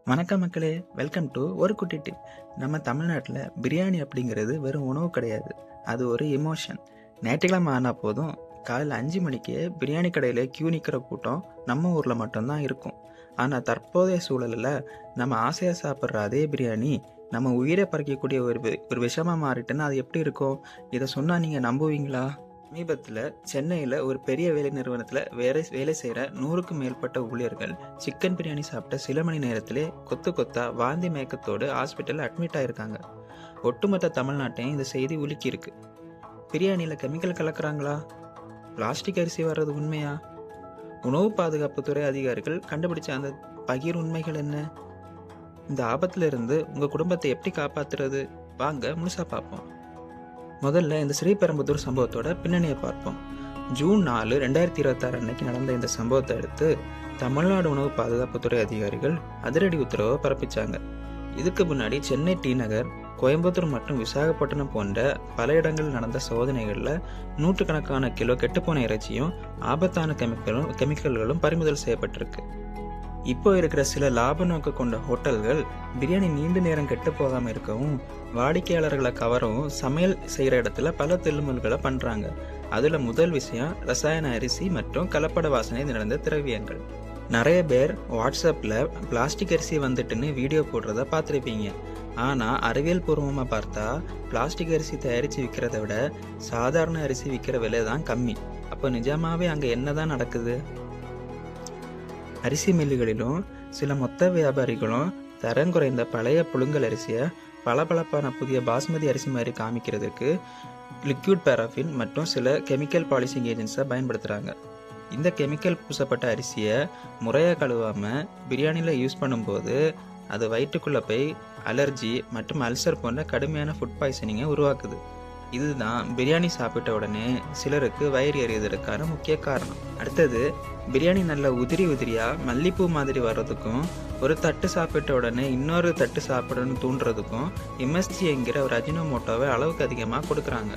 வணக்கம் மக்களே, welcome to ஒரு குட்டி டிப். நம்ம தமிழ்நாட்டில் பிரியாணி அப்படிங்கிறது வெறும் உணவு கிடையாது, அது ஒரு எமோஷன். ஞாயிற்றுக்கிழமை ஆனால் போதும், காலையில் 5 மணிக்கே பிரியாணி கடையில் கியூ நிற்கிற கூட்டம் நம்ம ஊரில் மட்டும்தான் இருக்கும். ஆனால் தற்போதைய சூழலில் நம்ம ஆசையாக சாப்பிட்ற அதே பிரியாணி நம்ம உயிரை பறிக்கக்கூடிய ஒரு விஷமாக மாறிட்டுன்னா அது எப்படி இருக்கும்? இதை சொன்னால் நீங்கள் நம்புவீங்களா? சமீபத்தில் சென்னையில் ஒரு பெரிய வேலை நிறுவனத்தில் வேலை செய்கிற 100க்கும் மேற்பட்ட ஊழியர்கள் சிக்கன் பிரியாணி சாப்பிட்ட சில மணி நேரத்திலே கொத்து கொத்தா வாந்தி மயக்கத்தோடு ஹாஸ்பிட்டலில் அட்மிட் ஆயிருக்காங்க. ஒட்டுமொத்த தமிழ்நாட்டையும் இந்த செய்தி உலுக்கியிருக்கு. பிரியாணியில் கெமிக்கல் கலக்குறாங்களா? பிளாஸ்டிக் அரிசி வர்றது உண்மையா? உணவு பாதுகாப்புத்துறை அதிகாரிகள் கண்டுபிடிச்ச அந்த பகிர் உண்மைகள் என்ன? இந்த ஆபத்திலிருந்து உங்கள் குடும்பத்தை எப்படி காப்பாற்றுறது? வாங்க முழுசாக பார்ப்போம். முதல்ல இந்த ஸ்ரீபெரும்புதூர் சம்பவத்தோட பின்னணியை பார்ப்போம். ஜூன் 4, 2026 அன்னைக்கு நடந்த இந்த சம்பவத்தை அடுத்து தமிழ்நாடு உணவு பாதுகாப்புத்துறை அதிகாரிகள் அதிரடி உத்தரவை பிறப்பிச்சாங்க. இதுக்கு முன்னாடி சென்னை டி நகர், கோயம்புத்தூர் மற்றும் விசாகப்பட்டினம் போன்ற பல இடங்களில் நடந்த சோதனைகளில் நூற்றுக்கணக்கான கிலோ கெட்டுப்போன இறைச்சியும் ஆபத்தான கெமிக்கல்களும் பறிமுதல் செய்யப்பட்டிருக்கு. இப்போ இருக்கிற சில லாப நோக்க கொண்ட ஹோட்டல்கள் பிரியாணி நீண்ட நேரம் கெட்டு போகாமல் இருக்கவும், வாடிக்கையாளர்களை கவரவும் சமையல் செய்கிற இடத்துல பல தில்லுமுல்களை பண்ணுறாங்க. அதில் முதல் விஷயம் ரசாயன அரிசி மற்றும் கலப்பட வாசனை நிறைந்த திரவியங்கள். நிறைய பேர் வாட்ஸ்அப்பில் பிளாஸ்டிக் அரிசி வந்துட்டுன்னு வீடியோ போடுறத பார்த்துருப்பீங்க. ஆனால் அறிவியல் பூர்வமாக பார்த்தா பிளாஸ்டிக் அரிசி தயாரித்து விற்கிறத விட சாதாரண அரிசி விற்கிற விலை தான் கம்மி. அப்போ நிஜமாவே அங்கே என்னதான் நடக்குது? அரிசி மில்லுகளிலும் சில மொத்த வியாபாரிகளும் தரம் குறைந்த பழைய புழுங்கல் அரிசியை பளபளப்பான புதிய பாஸ்மதி அரிசி மாதிரி காமிக்கிறதுக்கு லிக்விட் பாராஃபின் மற்றும் சில கெமிக்கல் பாலிசிங் ஏஜென்ட்ஸை பயன்படுத்துகிறாங்க. இந்த கெமிக்கல் பூசப்பட்ட அரிசியை முறையாக கழுவாமல் பிரியாணியில் யூஸ் பண்ணும்போது அது வயிற்றுக்குள்ளே போய் அலர்ஜி மற்றும் அல்சர் போன்ற கடுமையான ஃபுட் பாய்சனிங்கை உருவாக்குது. இதுதான் பிரியாணி சாப்பிட்ட உடனே சிலருக்கு வயிறு எறியதற்கான முக்கிய காரணம். அடுத்தது, பிரியாணி நல்ல உதிரியா மல்லிப்பூ மாதிரி வர்றதுக்கும் ஒரு தட்டு சாப்பிட்ட உடனே இன்னொரு தட்டு சாப்பிடணும்னு தூண்டுறதுக்கும் எம்எஸ்ஜி என்கிற ஒரு அஜினோமோட்டோவை அளவுக்கு அதிகமாக கொடுக்குறாங்க.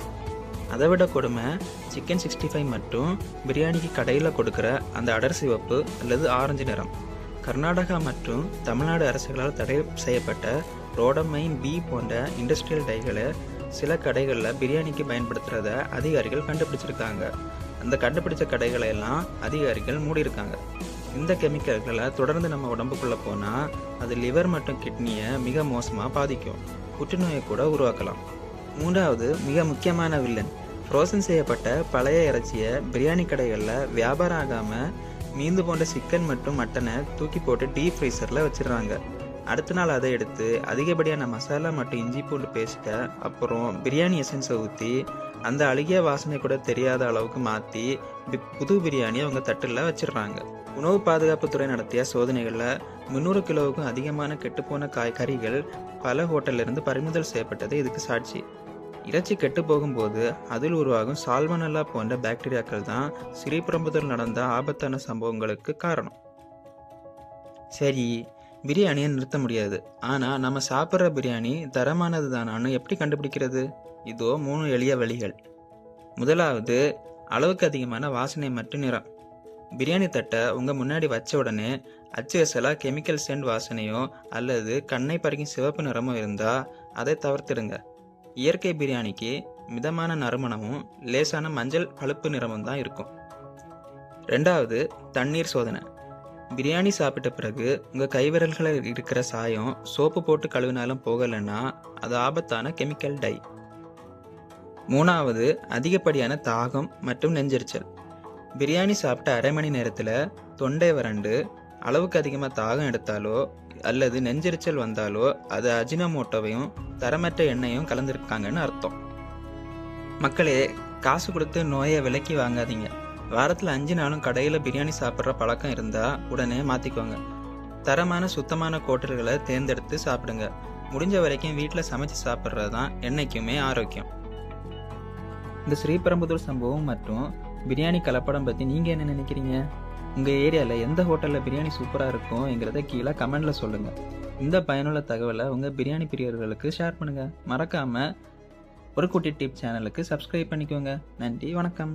அதை விட கொடுமை, சிக்கன் 65 மற்றும் பிரியாணிக்கு கடையில் கொடுக்குற அந்த அடர் சிவப்பு அல்லது ஆரஞ்சு நிறம். கர்நாடகா மற்றும் தமிழ்நாடு அரசுகளால் தடை செய்யப்பட்ட ரோடமைன் பி போன்ற இண்டஸ்ட்ரியல் டைகளை சில கடைகளில் பிரியாணிக்கு பயன்படுத்துகிறத அதிகாரிகள் கண்டுபிடிச்சிருக்காங்க. அந்த கண்டுபிடிச்ச கடைகளை எல்லாம் அதிகாரிகள் மூடியிருக்காங்க. இந்த கெமிக்கல்களை தொடர்ந்து நம்ம உடம்புக்குள்ளே போனால் அது லிவர் மற்றும் கிட்னியை மிக மோசமாக பாதிக்கும், புற்றுநோயை கூட உருவாக்கலாம். மூன்றாவது மிக முக்கியமான வில்லன், ஃப்ரோசன் செய்யப்பட்ட பழைய இறைச்சியை பிரியாணி கடைகளில் வியாபாரம் ஆகாமல் மீந்து போன்ற சிக்கன் மற்றும் மட்டனை தூக்கி போட்டு டீப் ஃப்ரீசரில் வச்சிடுறாங்க. அடுத்த நாள் அதை எடுத்து அதிகப்படியான மசாலா மற்றும் இஞ்சி பூண்டு பேஸ்ட்டை அப்புறம் பிரியாணி எசன்ஸை ஊற்றி அந்த அழுகிய வாசனை கூட தெரியாத அளவுக்கு மாற்றி புது பிரியாணி அவங்க தட்டில் வச்சிடுறாங்க. உணவு பாதுகாப்புத்துறை நடத்திய சோதனைகளில் 300 கிலோவுக்கும் அதிகமான கெட்டுப்போன கறிகள் பல ஹோட்டலிருந்து பறிமுதல் செய்யப்பட்டது இதுக்கு சாட்சி. இறைச்சி கெட்டு போகும்போது அதில் உருவாகும் சால்மனல்லா போன்ற பாக்டீரியாக்கள் தான் ஸ்ரீபெரும்புதூர் நடந்த ஆபத்தான சம்பவங்களுக்கு காரணம். சரி, பிரியாணியை நிறுத்த முடியாது, ஆனால் நம்ம சாப்பிட்ற பிரியாணி தரமானது தானான்னு எப்படி கண்டுபிடிக்கிறது? இதோ 3 எளிய வழிகள். முதலாவது, அளவுக்கு அதிகமான வாசனை மற்றும் நிறம். பிரியாணி தட்டை உங்கள் முன்னாடி வச்ச உடனே அச்சு அசலாக கெமிக்கல் சென்ட் வாசனையோ அல்லது கண்ணை பறிக்கும் சிவப்பு நிறமோ இருந்தால் அதை தவிர்த்திடுங்க. இயற்கை பிரியாணிக்கு மிதமான நறுமணமும் லேசான மஞ்சள் பழுப்பு நிறமும் தான் இருக்கும். ரெண்டாவது, தண்ணீர் சோதனை. பிரியாணி சாப்பிட்ட பிறகு உங்கள் கைவிரல்களில் இருக்கிற சாயம் சோப்பு போட்டு கழுவினாலும் போகலைன்னா அது ஆபத்தான கெமிக்கல் டை. மூணாவது, அதிகப்படியான தாகம் மற்றும் நெஞ்செரிச்சல். பிரியாணி சாப்பிட்ட அரை மணி நேரத்தில் தொண்டை வறண்டு அளவுக்கு அதிகமாக தாகம் எடுத்தாலோ அல்லது நெஞ்செரிச்சல் வந்தாலோ அது அஜினோமோட்டோவையும் தரமற்ற எண்ணெயும் கலந்துருக்காங்கன்னு அர்த்தம். மக்களே, காசு கொடுத்து நோயை விலைக்கு வாங்காதீங்க. வாரத்தில் 5 நாளும் கடையில் பிரியாணி சாப்பிட்ற பழக்கம் இருந்தால் உடனே மாற்றிக்கோங்க. தரமான சுத்தமான ஹோட்டல்களை தேர்ந்தெடுத்து சாப்பிடுங்க. முடிஞ்ச வரைக்கும் வீட்டில் சமைச்சு சாப்பிட்றது தான் என்னைக்குமே ஆரோக்கியம். இந்த ஸ்ரீபெரும்புதூர் சம்பவம் மற்றும் பிரியாணி கலப்படம் பற்றி நீங்கள் என்ன நினைக்கிறீங்க? உங்கள் ஏரியாவில் எந்த ஹோட்டலில் பிரியாணி சூப்பராக இருக்கும்ங்கிறத கீழே கமெண்டில் சொல்லுங்கள். இந்த பயனுள்ள தகவலை உங்கள் பிரியாணி பிரியர்களுக்கு ஷேர் பண்ணுங்கள். மறக்காமல் ஒரு குட்டி டிப் சேனலுக்கு சப்ஸ்கிரைப் பண்ணிக்கோங்க. நன்றி, வணக்கம்.